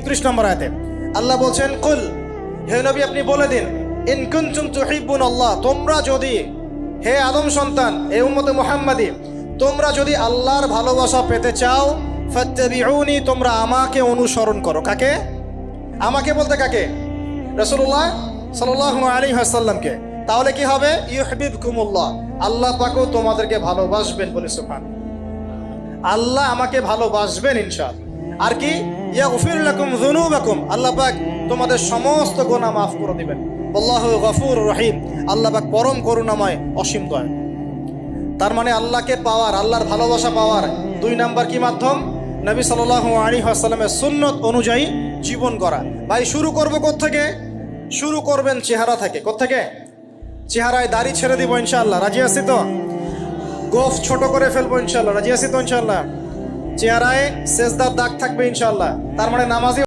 31 নম্বর আয়াতে আল্লাহ বলছেন, কুল, হে নবী আপনি বলে দিন, ইন কুনতুম তুহিব্বুনাল্লাহ, তোমরা যদি, হে আদম সন্তান, হে উম্মতে মুহাম্মাদি, তোমরা যদি আল্লাহর ভালোবাসা পেতে চাও, ফাত্তাবিউনি, তোমরা আমাকে অনুসরণ করো। কাকে? আমাকে বলতে কাকে? রাসূলুল্লাহ সাল্লাল্লাহু আলাইহি ওয়াসাল্লামকে। তাহলে কি হবে? ইউহিব্বুকুমুল্লাহ, আল্লাহ পাকও তোমাদেরকে ভালোবাসবেন। বলে সুবহানাল্লাহ। আল্লাহ আমাকে ভালোবাসবেন ইনশাআল্লাহ। আর কি? ইয়াগফির লাকুম যুনুবাকুম, আল্লাহ পাক তোমাদের সমস্ত গুনাহ মাফ করে দিবেন। আল্লাহু গফুরুর রহিম, আল্লাহ পাক পরম করুণাময়, অসীম দয়ালু। তার মানে আল্লাহকে পাওয়ার, আল্লাহর ভালোবাসা পাওয়ার 2 নাম্বার কি মাধ্যম? নবী সাল্লাল্লাহু আলাইহি ওয়াসাল্লামের সুন্নত অনুযায়ী জীবন করা। ভাই শুরু করব কোত্থেকে? শুরু করবেন চেহারা থেকে। কোত্থেকে? চেহারায় দাড়ি ছেড়ে দিব ইনশাআল্লাহ। রাজি আছি তো? গোফ ছোট করে ফেলবো ইনশাআল্লাহ। রাজি আছি তো ইনশাআল্লাহ? চেহারায় সেজদার দাগ থাকবে ইনশাআল্লাহ। তার মানে নামাজি